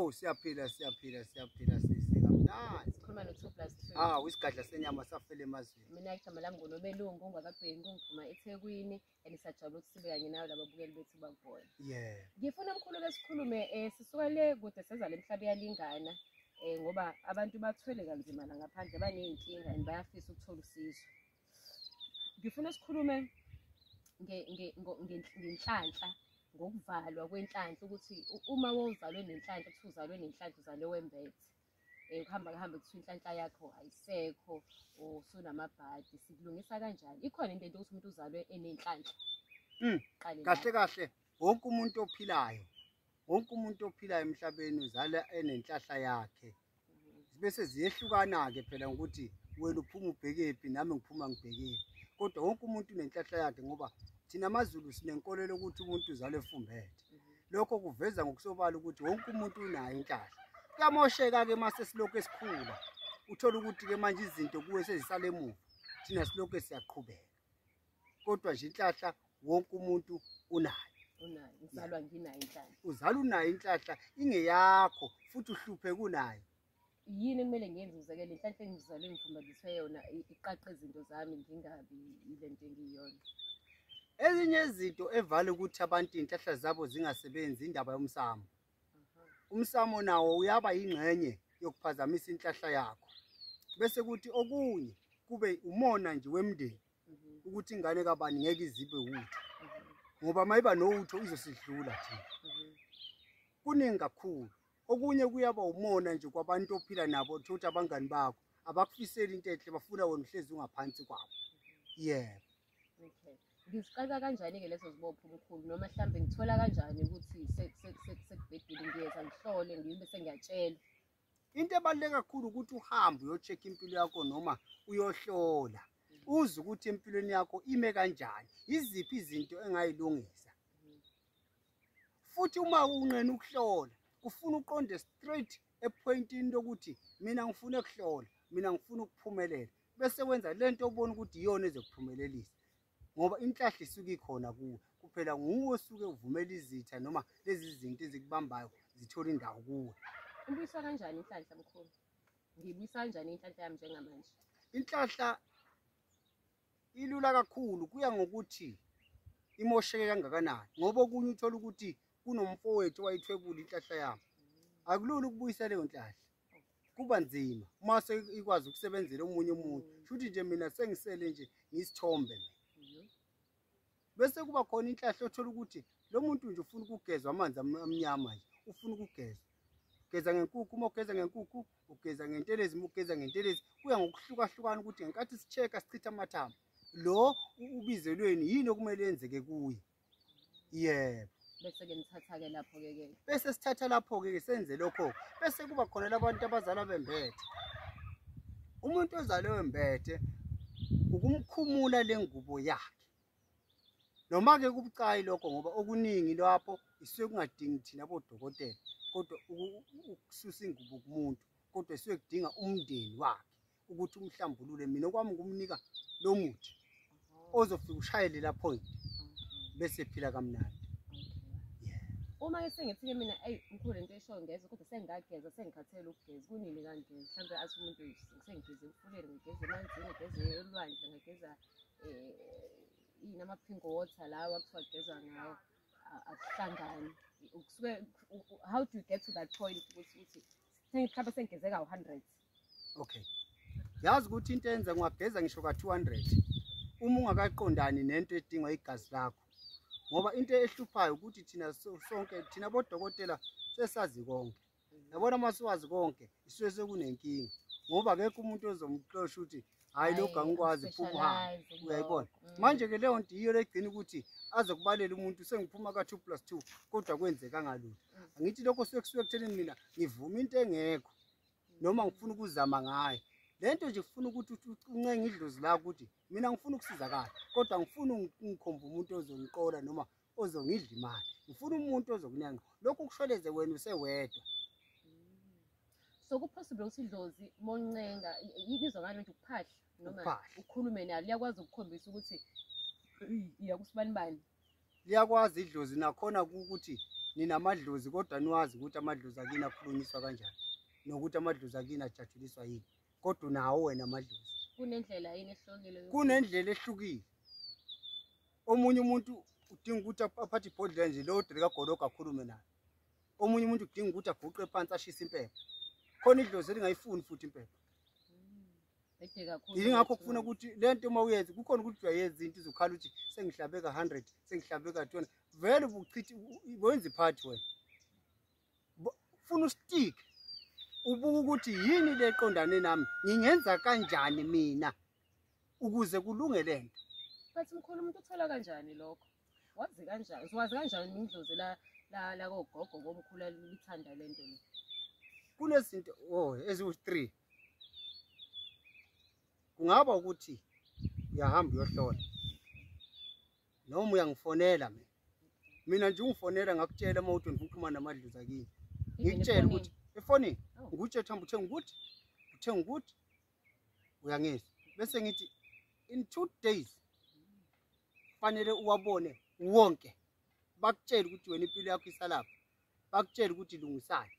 Oh, siyaphila sisi kamnandi. Sikhuluma no2+2. Isigadla senyama safela emazweni. Mina igama lami nguNobelungu ungakabhengi ngiphuma eThekwini and sajabula ukuthi sibe kanye nawe lababukeli bethu bakubona. Yeah. Ngifuna mkhulu ke sikhulume sisuka le kude seza le mhlaba iyalingana ngoba abantu bathwele kanzima la ngaphandle baneyinkinga and bayafisa ukuthola usizo. Ngifuna sikhulume ngenhlanhla ngokuvalwa kwenhlanhla ukuthi uma wozalwe nenhlanhla kuthi uzalwe nenhlanhla uzalwe wembethe kuhamba kuthi inhlanhla yakho ayisekho usunamabhadi sikulungisa kanjani ikhona into ukuthi umuntu uzalwe enenhlanhla kahle wonke umuntu ophilayo emhlabeni uzala enenhlahla yakhe bese ziyehlukana ke phela ukuthi wena uphuma ubhekephi nami ngiphuma ngibhekephi kodwa wonke umuntu unenhlahla yakhe ngoba thina amaZulu sinenkolelo ukuthi umuntu uzalwe efumbethe lokho kuveza ngokusobala ukuthi wonke umuntu unayo inhlahla kuyamosheka ke mase silokho esikhula uthola ukuthi ke manje izinto kuwe sezisala emuva thina silokho siyaqhubeka kodwa nje inhlahla wonke umuntu unayo ngizalwa nginayo inhlahla uzala unayo inhlahla ingeyakho futhi uhluphe kunayo yini kumele ngiyenze uzekele inhlahla engizalwe ngifumbaniswe yona iqaqa izinto zami ngingabi ile nto engiyona ezinye izinto evale ukuthi abantu inhlahla zabo zingasebenzi indaba yomsamo umsamo nawo uyaba yingxenye yokuphazamisa inhlahla yakho bese kuthi okunye kube umona nje wemndeni ukuthi ingane kabani ngeke izibe utho ngoba mayiba nowutho izosidlula thina kuningi kakhulu okunye kuyaba umona nje kwabantu ophila nabo ukuthi abangani bakho abakufiseli into enhle bafuna wena uhlezi ungaphansi kwabo yebo okay ngisiqala kanjani ke lezo zibopho omkhulu noma mhlambe ngithola kanjani ukuthi sekubhedile ngiyeza ngihlole ngibe sengiyatshela into ebaluleke kakhulu ukuthi uhambe uyocheck impilo yakho noma uyohlola uze ukuthi empilweni yakho ime kanjani iziphi izinto engayilungisa futhi uma unqena ukuhlola kufuna uqonde straight epointini lokuthi mina ngifuna ukuhlola mina ngifuna ukuphumelela bese wenza lento obona ukuthi iyona ezokuphumelelisa ngoba inhlahla isuke ikhona kuwe kuphela nguwe osuke uvumela izitha noma lezi zinto ezikubambayo zithola indawo kuwe ubuyisa kanjani inhlahla mkhulu ngibuyisa kanjani inhlahla yami njengamanje inhlahla ilula kakhulu kuya ngokuthi imosheke kangakanani ngoba okunye uthola ukuthi kunomfowethu owayithwebula inhlahla yami akulula ukubuyisa leyo nhlahla kuba nzima uma ikwazi ukusebenzela omunye umuntu futhi nje mina sengisele nje ngisithombe bese kuba khona inhlahla othola ukuthi lo muntu nje ufuna ukugezwa amanzi amnyama nje ufuna ukugezwa ugeza ngenkukhu uma ugeza ngenkukhu ugeza ngentelezi uma ugeza ngentelezi kuya ngokuhlukahlukana ukuthi ngenkathi sicheka sichitha amathambo lo ubizelweni yini okumele yenzeke kuye yebo bese ke nithatha ke lapho ke bese sithatha lapho ke senze lokho bese kuba khona labantu abazala bembethe umuntu ozale wembethe ukumkhumula lengubo yakhe noma ke kubucayi lokho ngoba okuningi lapho isuke kungadingi thina bodokotela kodwa ukususa ingubo kumuntu kodwa isuke kudinga umndeni wakhe ukuthi umhlambulule mina okwami ngumnika lo muthi ozofika ushayele la point bese phila kamnandi uma ke sengithi ke mina mkhulu into esho ngeze kodwa sengageza sengikhathele ukugeza kunini kanje mhlawumbe athi umuntu sengigeze emfuleni ngigeze emanzini ngigeze elwandle ngigeza ama-pink water lawa kuthiwa kugezwa ngawo akuhlangani kusuke how do you get to that point ukuthi mhlawumbe sengigeze ka-100 okay yazi ukuthi into enza ngingageza ngisho ka-200 uma ungakaqondani nento edingwa igazi lakho ngoba into ehluphayo ukuthi thina sonke thina bodokotela sesazi konke yabona masiwazi konke isuke sekunenkinga ngoba akekho umuntu ozomxosha ukuthi hayi lokho angikwazi phuma uyayibona manje ke leyo nto iyo legcina ukuthi aze kubalela umuntu sengiphuma ka2+2 kodwa kwenzeka ngalutho angithi lokho sekusuke ekutheleni mina ngivuma into engekho noma ngifuna ukuzama ngayo lento nje ngifuna ukuthi uncenge idlozi la ukuthi mina ngifuna ukusizakala kodwa ngifuna ungikhomba umuntu ozongiqola noma ozongidla imali ngifuna umuntu ozokunenqa lokho kushweleze wena usewedwa so kupossible ukuthi idlozi moncenga ibizwa ngani nje ukuphahla noma ukhulume nalo liyakwazi ukukhombisa ukuthi iyakusibani bani liyakwazi idlozi nakhona ukuthi ninamadlozi kodwa niwazi ukuthi amadlozi akini akhulunyiswa kanjani nokuthi amadlozi akini ajatshuliswa yini kodwa nawo wena amadlozi kunendlela yini ehlukile kunendlela ehlukile omunye umuntu udinga ukuthi aphathe ibhodlela nje lo drika gologa akhulume naye omunye umuntu udinga ukuthi aguqe phansi ashisa impepha khona idlozi elingayifuni futhi impepha yingakho kufuna ukuthi lento uma uyenza kukhona ukuthi uyayenza into izokhala ukuthi sengihlabeka 100 sengihlabeka 20 vele ubuchithi wenza iphathi wena ufuna ustick ubuka ukuthi yini le qondane nami ngingenza kanjani mina ukuze kulunge lento bathi mkhulu umuntu uthola kanjani lokho wazi kanjani uwazi kanjani indlozi la kogogo komkhulu lithanda lento le kunezinto eziwu3 kungaba ukuthi uyahamba uyohlola noma uyangifonela mina nje ungifonela ngakutshela uma uthi ngifuna namadlozi akini ngikutshela ukuthi efonini ngutshe thamba uthenga ukuthi uyangizwa bese ngithi in 2 days fanele uwabone wonke bakutshela ukuthi wena impilo yakho isalapha bakutshela ukuthi lungisana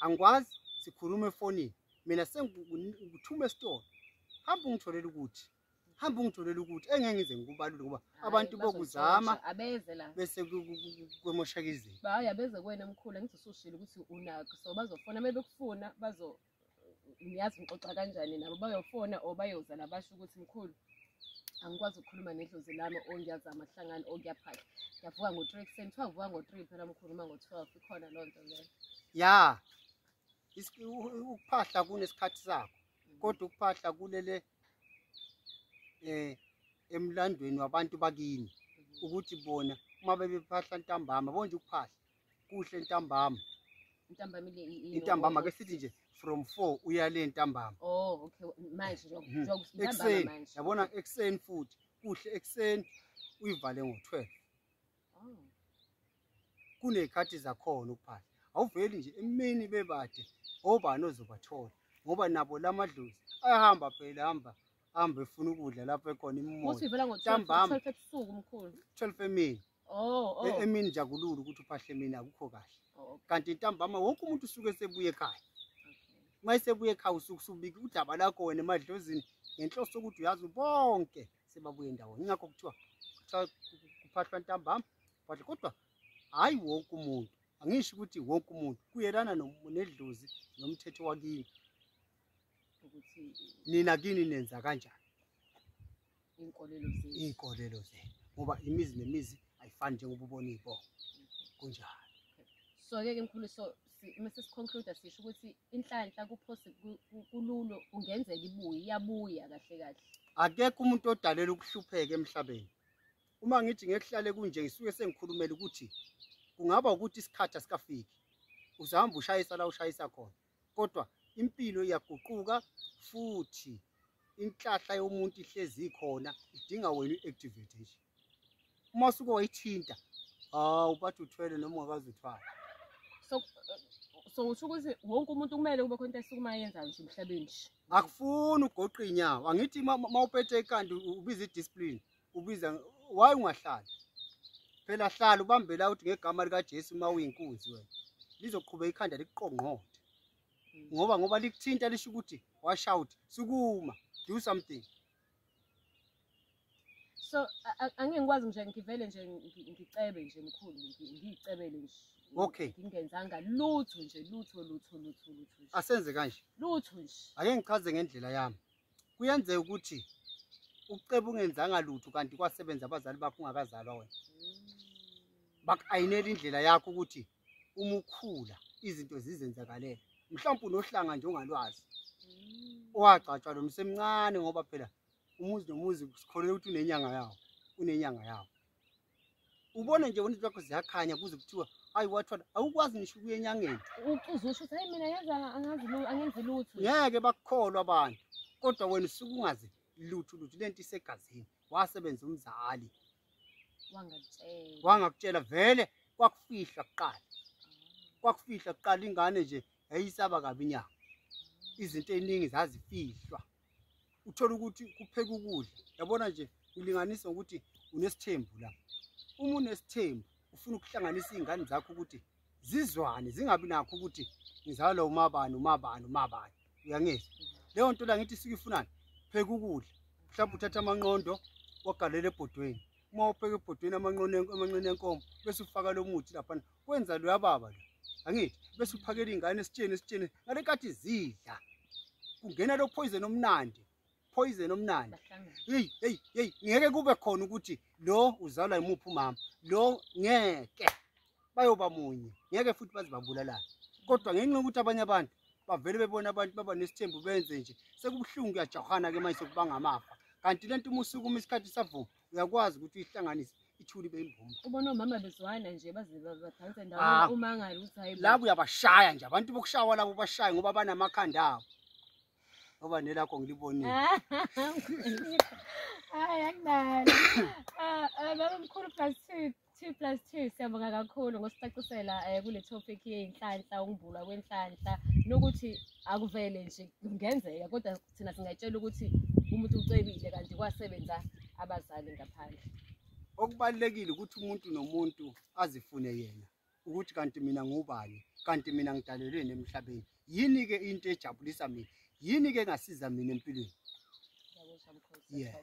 angikwazi sikhuluma efonini mina sengikuthuma esitolo hamba ungitholele ukuthi engeke ngize ngikubalule ngoba abantu bokuzama abeze la bese kwemoshaka izinto hayi abeze kwena mkhulu ngithi usushila ukuthi unakho so bazofona mebekufuna niyazi ngixoxa kanjani nabo bayofona o bayoza labasho ukuthi mkhulu angikwazi ukukhuluma nedlozi lami ngiyazama hlangana ngiyaphatha ngiyavuka ngo3 ekseni wavuka ngo3 phela mkhulu uma ngo12 ikhona lonto leyo ya ukuphahla kunesikhathi sakho kodwa ukuphahla kulele emlandweni wabantu bakini ukuthi bona uma bebephahla ntambama bonje ukuphahla kuhle ntambama intambama ke sithi nje from 4 uya le ntambama okay manje ntambama manje yabona ekseni futhi kuhle ekseni uyivale ngo12 kunezikhathi zakhona ukuphahla awuveli nje emini bebade obani ozobathola ngoba nabo lamadlozi ayahamba phela hamba efuna ukudla lapho ekhona imimoya usivela ngo12 ebusuku mkhulu 12 emini emini njakulula ukuthi uphahle emini akukho kahle kanti intambama wonke umuntu usuke sebuye ekhaya mayisebuye ekhaya usuku subika udaba lakho wena emadlozini ngenhloso ukuthi uyazi bonke sebabuye ndawonye ingakho kuthiwa kuphahlwa ntambama kodwa hayi wonke umuntu angisho ukuthi wonke umuntu kuyelana nedlozi nomthetho wakini ukuthi nina kini nenza kanjani inkolelo zenu ngoba imizi nemizi ayifani njengoba ubona ipo kunjalo so ke mkhulu so mase siconclude sisho ukuthi inhlanhla kululo ungenzeka iyabuya kahle akekho umuntu odalela ukuhlupheka emhlabeni uma ngithi ngekuhlale kunje ngisuke sengikhulumela ukuthi kungaba ukuthi isikhathi asikafiki uzahamba ushayisa la ushayisa khona kodwa impilo iyaguquka futhi inhlahla yomuntu ihlezi ikhona idinga wena uactivate nje uma usuke wayithinta ubathi uthwele noma ungakazi uthwala so usho ukuthi wonke umuntu kumele kube khona into esukuma yenza nje emhlabeni nje akufuni ugoqa inyawo angithi mawuphethe ikhanda ubiza idiscipline ubiza why ungahlali phela hlala ubambe la uthi ngegama lika Jesu uma uyinkunzi wena lizoqhubeka ikhanda likuqongqothe ngoba likuthinta lisho ukuthi washout sukuma do something so angeke ngikwazi nje ngivele nje ngicebe nje mkhulu ngicebele nje okay ngingenzanga lutho nje lutho asenze kanje lutho nje ake ngichaze ngendlela yami kuyenzeka ukuthi uceba ungenzanga lutho kanti kwasebenza abazali bakho ungakazalwa wena bakayinela indlela yakho ukuthi uma ukhula izinto zizenzakalele mhlawumbe unohlanga nje ongalwazi owagcatshwa lo msemncane ngoba phela umuzi nomuzi sikholele ukuthi unenyanga yawo ubone nje ukuthi zakho ziyakhanya kuze kuthiwa hayi wathwala awukwazi ngisho ukuye enyangeni uzusho ukuthi hayi mina yaza angenzi lutho ngeke bakukholwa abantu kodwa wena usuke ungazi lutho lento isegazini wasebenza umzali wangakutshela vele kwakufihla kuqala ingane nje yayisaba kabi inyanga izinto eziningi zazifihlwa uthola ukuthi kupheka ukudla yabona nje ulinganisa ukuthi unesithembu la uma unesithembu ufuna ukuhlanganisa izingane zakho ukuthi zizwane zingabi nakho ukuthi ngizalwa umabani uyangizwa leyo nto la ngithi sikufunani pheka ukudla mhlawumbe uthatha amanqondo wagalele ebhodweni uma upheka ebhodweni amanqono enkomo bese ufaka lo muthi lapha kwenza lo yababa lo angithi bese uphakela izingane esitsheni ngale nkathi zidla kungena lo poison omnandi hey ngeke kube khona ukuthi lo uzalwa imuphi umama lo ngeke bayoba munye ngeke futhi bazibabulalana kodwa ngenxa ukuthi abanye abantu bavele bebona abantu baba nesithembu benze nje sekubhlungu kuyajahana ke manje sokubanga amafa kanti lento umusuku isikhathi savuma uyakwazi ukuthi uyihlanganise ithuli beyimbumba ubona omama bezwana nje badanse ndawo uma ngale ukuthi hayi labo uyabashaya nje abantu bokushawa labo bashaya ngoba banamakhanda abo ngoba nelakho ngilibonile hayi akunalo baba mkhulu +2 siyabonga kakhulu ngosicacisela kule topic yenhlanhla ukuvulwa kwenhlanhla nokuthi akuvele nje kungenzeka kodwa thina singayitshela ukuthi umuntu ucebile kanti kwasebenza abazali ngaphandle okubalekile ukuthi umuntu nomuntu azifune yena ukuthi kanti mina ngubani kanti mina ngidalelwe emhlabeni yini ke into ejabulisa mina yini ke engasiza mina empilweni yeah.